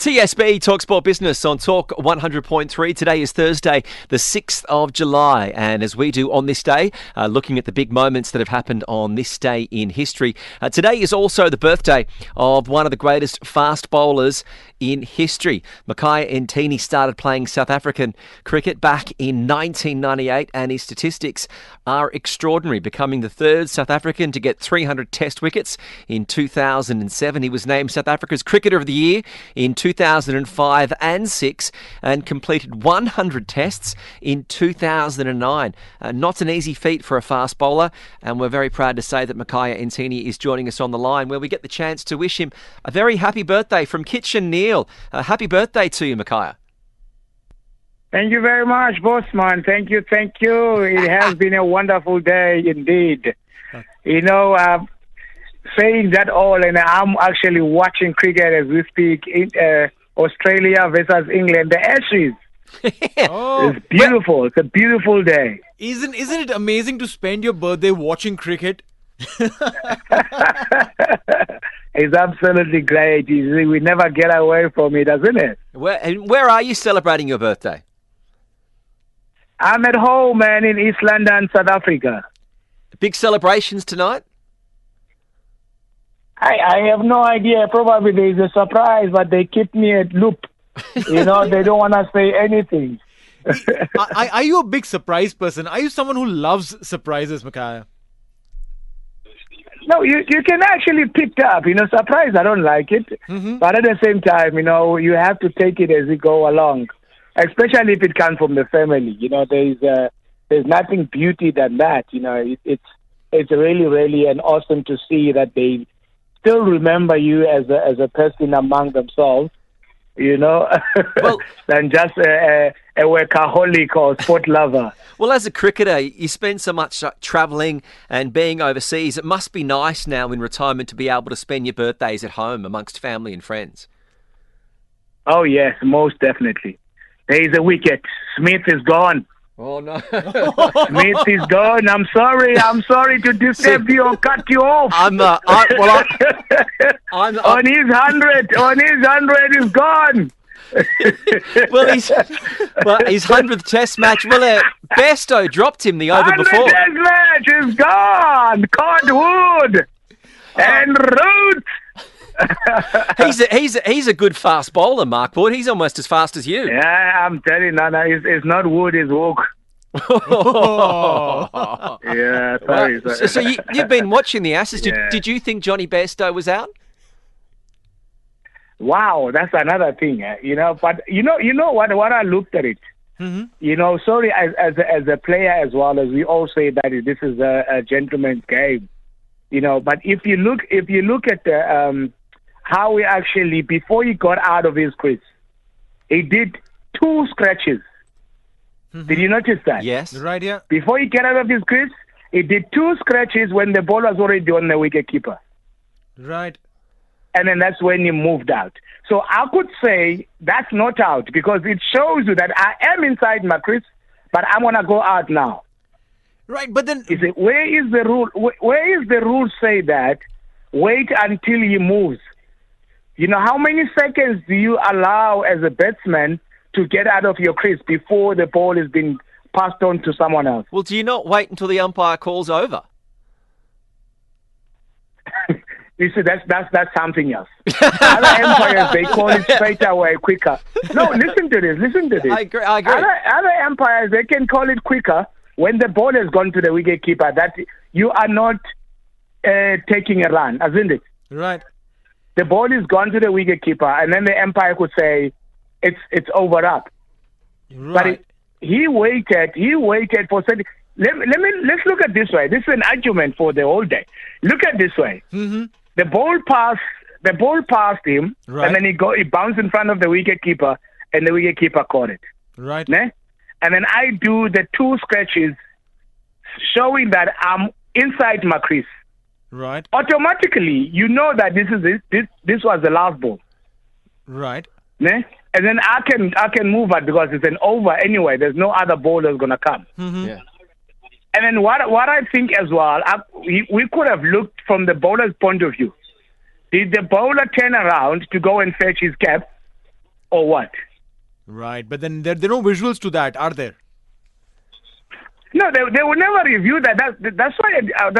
TSB Talk Sport Business on Talk 100.3. Today is Thursday, the 6th of July. And as we do on this day, looking at the big moments that have happened on this day in history. Today is also the birthday of one of the greatest fast bowlers in history. Makhaya Ntini started playing South African cricket back in 1998, and his statistics are extraordinary, becoming the third South African to get 300 test wickets in 2007. He was named South Africa's Cricketer of the Year in 2005 and 6 and completed 100 tests in 2009. Not an easy feat for a fast bowler, and we're very proud to say that Makhaya Ntini is joining us on the line, where we get the chance to wish him a very happy birthday from Kitch and Nee. Happy birthday to you, Makhaya. Thank you very much, Bossman. Thank you. It has been a wonderful day indeed. Saying that all, and I'm actually watching cricket as we speak in Australia versus England, the Ashes. It's beautiful. It's a beautiful day. Isn't it amazing to spend your birthday watching cricket? It's absolutely great. We never get away from it, doesn't it? Where are you celebrating your birthday? I'm at home, man, in East London, South Africa. Big celebrations tonight? I have no idea. Probably there's a surprise, but they keep me at loop. They don't want to say anything. Are you a big surprise person? Are you someone who loves surprises, Makhaya? No, you can actually pick it up. Surprise, I don't like it. Mm-hmm. But at the same time, you have to take it as you go along, especially if it comes from the family. There's nothing beauty than that. It's really, really an awesome to see that they still remember you as a person among themselves, than just a workaholic or sport lover. Well, as a cricketer, you spend so much travelling and being overseas. It must be nice now in retirement to be able to spend your birthdays at home amongst family and friends. Oh, yes, most definitely. There is a wicket. Smith is gone. Oh, no. Smith is gone. I'm sorry to disturb you or cut you off. On his 100 is gone. His 100th Test match. Bairstow dropped him the over before. 100th Test match is gone. Cordwood and Roots. He's a good fast bowler, Mark Wood. He's almost as fast as you. Yeah, I'm telling you, no, it's not Wood, it's Wook. Yeah, sorry. So you've been watching the Ashes. Did you think Johnny Bairstow was out? Wow, that's another thing, But you know what I looked at it. Mm-hmm. Sorry, as a player as well, as we all say that this is a gentleman's game. But if you look at the how he actually, before he got out of his crease, he did 2 scratches. Mm-hmm. Did you notice that? Yes. Right, yeah. Before he got out of his crease, he did 2 scratches when the ball was already on the wicketkeeper. Right. And then that's when he moved out. So I could say that's not out, because it shows you that I am inside my crease, but I'm going to go out now. Right, but then... Where is the rule? Where is the rule say that wait until he moves? How many seconds do you allow as a batsman to get out of your crease before the ball has been passed on to someone else? Well, do you not wait until the umpire calls over? You see, that's something else. Other umpires, they call it straight away quicker. No, listen to this. I agree. Other umpires, they can call it quicker when the ball has gone to the wicketkeeper, that you are not taking a run, isn't it? Right. The ball is gone to the wicketkeeper, and then the umpire could say it's over up. Right. But he waited for something. Let's look at this way. This is an argument for the whole day. Look at this way. Mm-hmm. The ball passed him, right. And then he bounced in front of the wicketkeeper, and the wicketkeeper caught it. Right. Ne? And then I do the 2 scratches, showing that I'm inside my crease. Right. Automatically, you know that this was the last ball. Right. Ne? And then I can move it because it's an over anyway. There's no other ball that's gonna come. Mm-hmm. Yeah. And then what I think as well, we could have looked from the bowler's point of view. Did the bowler turn around to go and fetch his cap, or what? Right. But then there are no visuals to that, are there? No, they will never review that. That's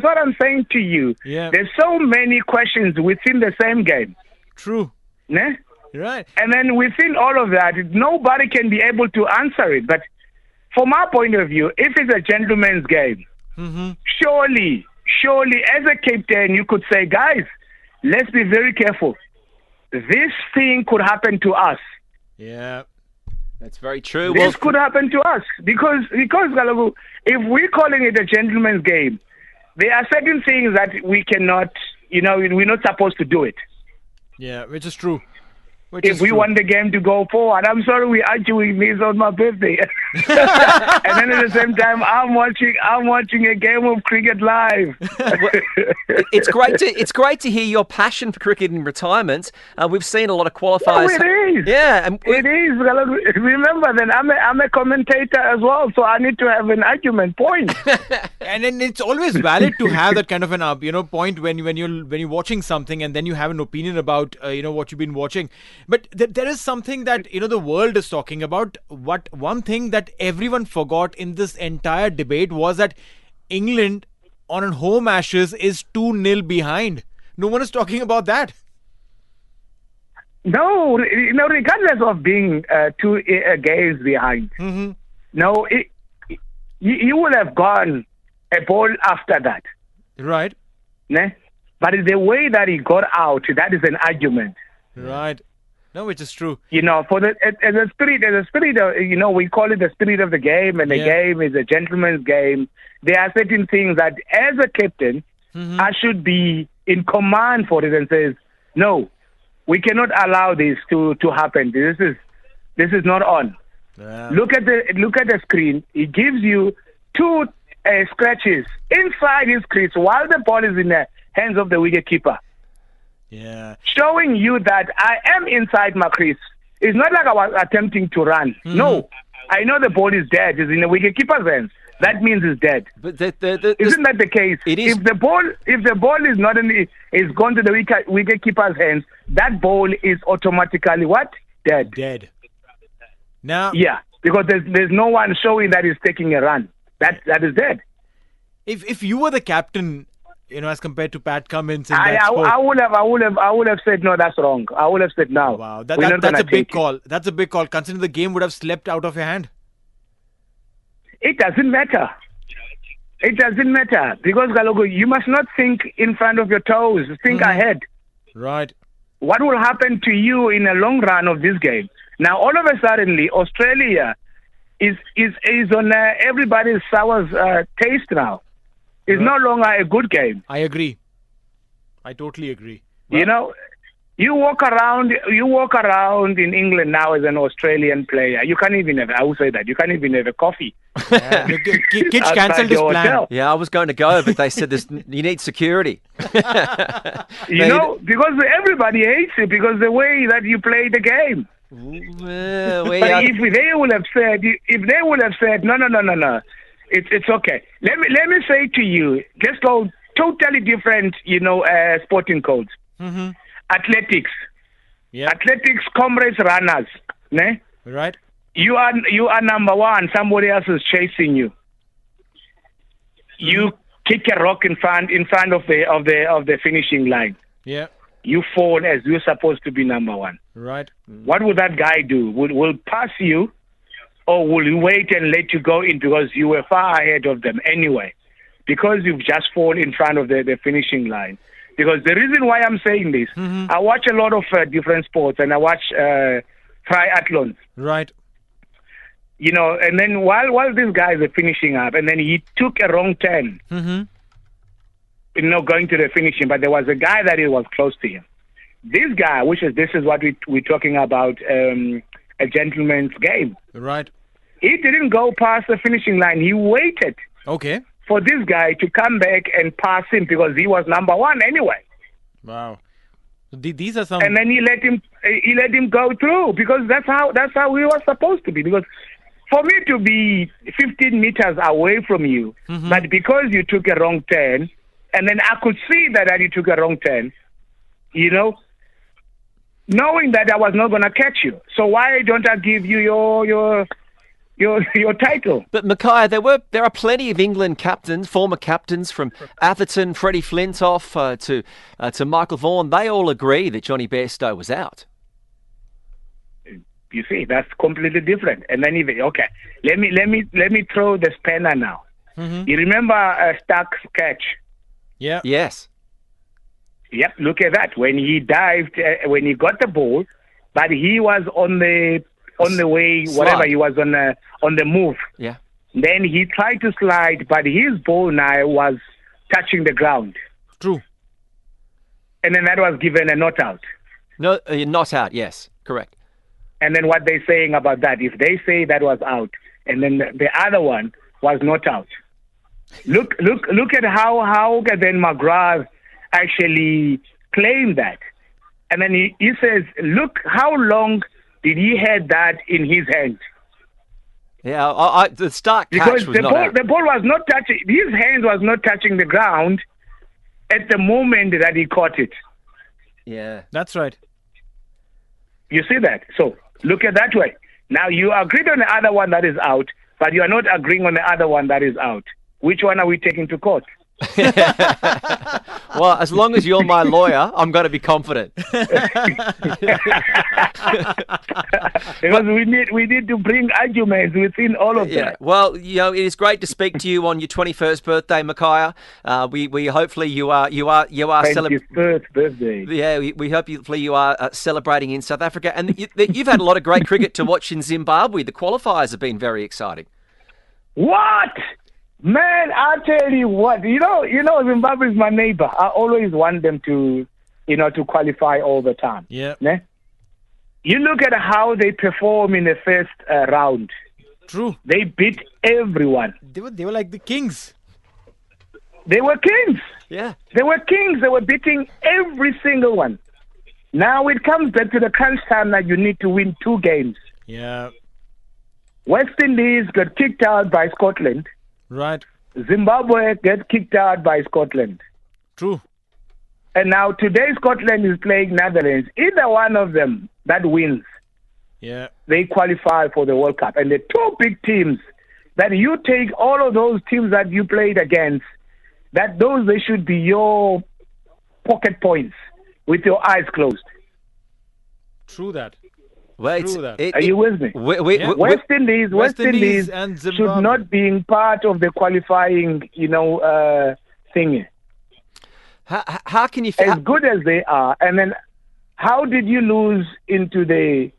what I'm saying to you. Yeah. There's so many questions within the same game. True. Ne? Right. And then within all of that, nobody can be able to answer it. But from our point of view, if it's a gentleman's game, surely, as a captain, you could say, guys, let's be very careful. This thing could happen to us. Yeah. That's very true. This could happen to us because Galagu, if we're calling it a gentleman's game, there are certain things that we cannot, we're not supposed to do it. Yeah, which is true. If we want the game to go forward, I'm sorry we're arguing this on my birthday. And then at the same time, I'm watching a game of cricket live. It's great to hear your passion for cricket in retirement. We've seen a lot of qualifiers. No, it is. Yeah, it is. Remember, then I'm a commentator as well, so I need to have an argument point. And then it's always valid to have that kind of an point when you're watching something and then you have an opinion about what you've been watching. But there is something that the world is talking about. One thing that everyone forgot in this entire debate was that England on home Ashes is 2-0 behind. No one is talking about that. No, regardless of being 2 games behind. No, you would have gone a ball after that. Right. Ne? But the way that he got out, that is an argument. Right. No, which is true. For the spirit of, we call it the spirit of the game, and the game is a gentleman's game. There are certain things that, as a captain, I should be in command for it and says, no, we cannot allow this to happen. This is not on. Yeah. Look at the screen. It gives you 2 scratches inside his crease while the ball is in the hands of the wicketkeeper. Yeah. Showing you that I am inside my crease. It's not like I was attempting to run. No. I know the ball is dead. It's in the wicketkeeper's hands. That means it's dead. But isn't that the case? It is. If the ball is not is gone to the wicketkeeper's hands, that ball is automatically what? Dead. Dead. Now. Yeah, because there's no one showing that he's taking a run. That is dead. If you were the captain, as compared to Pat Cummins in I would have said no, that's wrong. I would have said no. Wow, that's a big call. That's a big call. Considering the game would have slipped out of your hand. It doesn't matter. It doesn't matter because Galogo, you must not think in front of your toes. Think ahead. Right. What will happen to you in the long run of this game? Now, all of a sudden, Australia is on everybody's sour taste now. It's no longer a good game. I agree. I totally agree. Well, you walk around in England now as an Australian player. You can't even have, I will say that, you can't even have a coffee. Yeah. Kitch cancelled his plan. Yeah, I was going to go, but they said you need security. Because everybody hates it because the way that you play the game. But if they would have said, no. It's okay. Let me say to you, let's go totally different, sporting codes. Athletics. Yeah. Athletics, comrades, runners. Ne? Right. You are number one. Somebody else is chasing you. You kick a rock in front of the finishing line. Yeah. You fall as you're supposed to be number one. Right. What would that guy do? Will pass you, or will he wait and let you go in because you were far ahead of them anyway? Because you've just fallen in front of the finishing line. Because the reason why I'm saying this, I watch a lot of different sports and I watch triathlons. Right. And then while these guys are finishing up, and then he took a wrong turn, going to the finishing, but there was a guy that was close to him. This guy, this is what we're talking about, a gentleman's game. Right. He didn't go past the finishing line. He waited. Okay. For this guy to come back and pass him because he was number one anyway. Wow. These are some. And then he let him go through because that's how we were supposed to be. Because for me to be 15 meters away from you, but because you took a wrong turn, and then I could see that you took a wrong turn, knowing that I was not going to catch you. So why don't I give you your title? But Makhaya, there are plenty of England captains, former captains, from Atherton, Freddie Flintoff to Michael Vaughan. They all agree that Johnny Bairstow was out. You see, that's completely different. And then let me throw the spanner now. Mm-hmm. You remember Stark's catch? Yeah. Yes. Yep. Look at that. When he dived, when he got the ball, but he was on the way, whatever, Slide. he was on the move. Yeah. Then he tried to slide, but his ball now was touching the ground. True. And then that was given a not out. No, not out. Yes, correct. And then what they're saying about that, if they say that was out, and then the other one was not out. Look at how then McGrath actually claimed that. And then he says, look, how long did he had that in his hand? Yeah, the Stark catch Because was not out. the ball was not touching, his hand was not touching the ground at the moment that he caught it. Yeah. That's right. You see that? So look at that way. Now you agreed on the other one that is out, but you are not agreeing on the other one that is out. Which one are we taking to court? Well, as long as you're my lawyer, I'm going to be confident. Because we need to bring arguments within all of Yeah. that. Well, it is great to speak to you on your 21st birthday, Makhaya. We hopefully you are celebrating. 21st birthday. Yeah, we hopefully you are celebrating in South Africa, and you've had a lot of great cricket to watch in Zimbabwe. The qualifiers have been very exciting. What? Man, I tell you what, Zimbabwe is my neighbor. I always want them to qualify all the time. Yeah. Ne? You look at how they perform in the first round. True. They beat everyone. They were like the kings. They were kings. Yeah. They were kings. They were beating every single one. Now it comes back to the crunch time that you need to win 2 games. Yeah. West Indies got kicked out by Scotland. Right. Zimbabwe get kicked out by Scotland. True. And now today Scotland is playing Netherlands. Either one of them that wins, Yeah. they qualify for the World Cup. And the 2 big teams that you take all of those teams that you played against, they should be your pocket points with your eyes closed. True that. Well, True that. Are you with me? West Indies and should Zimbabwe. not be part of the qualifying, thing. How can you? As good as they are, and then how did you lose into the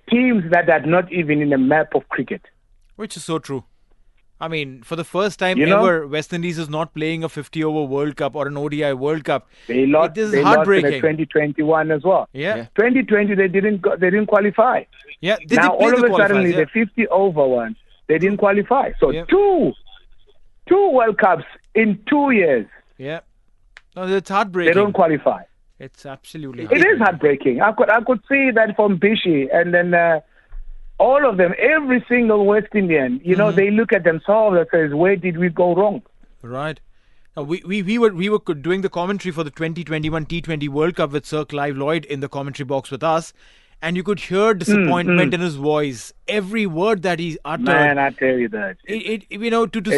teams that are not even in the map of cricket? Which is so true. I mean, for the first time You know? ever, West Indies is not playing a 50-over World Cup or an ODI World Cup. They lost. It is They lost in heartbreaking. the 2021 as well. Yeah. 2020 they didn't qualify. Yeah. They Now did play all of the a sudden qualifiers, yeah. the 50 over one they didn't qualify. So Yeah. two World Cups in 2 years Yeah. No, it's they heartbreaking. don't qualify. It's absolutely It is heartbreaking. I could see that from Bishi, and then all of them, every single West Indian, they look at themselves and says, "Where did we go wrong?" Right. Now, we were doing the commentary for the 2021 T20 World Cup with Sir Clive Lloyd in the commentary box with us, and you could hear disappointment in his voice. Every word that he uttered. Man, I tell you that. To It's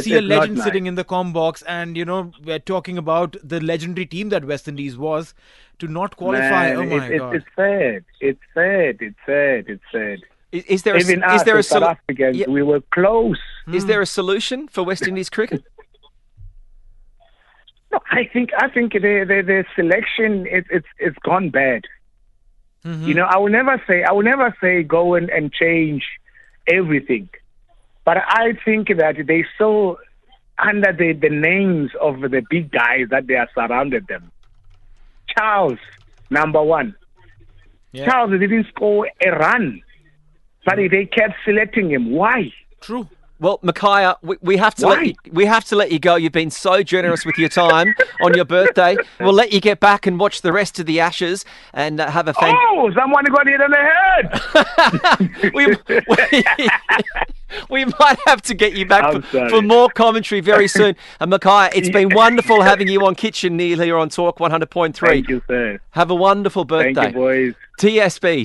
see a not legend nice. sitting in the comm box, and we're talking about the legendary team that West Indies was, to not qualify. Man, Oh my God! it's sad. It's sad. It's sad. It's sad. Is there Even is us there a as South solu- Africans, Yeah. we were close. Is there a solution for West Indies cricket? No, I think the selection it's gone bad. Mm-hmm. I will never say go and change everything, but I think that they so under the names of the big guys that they are surrounded them. Charles, number 1. Yeah. Charles didn't score a run, but they kept selecting him. Why? True. Well, Makhaya, we have to let you go. You've been so generous with your time on your birthday. We'll let you get back and watch the rest of the Ashes and have a Oh, someone got hit on the head. We might have to get you back I'm sorry. for more commentary very soon. And Makhaya, it's been wonderful having you on Kitch and Nee here on Talk 100.3. Thank you, sir. Have a wonderful birthday. Thank you, boys. TSB.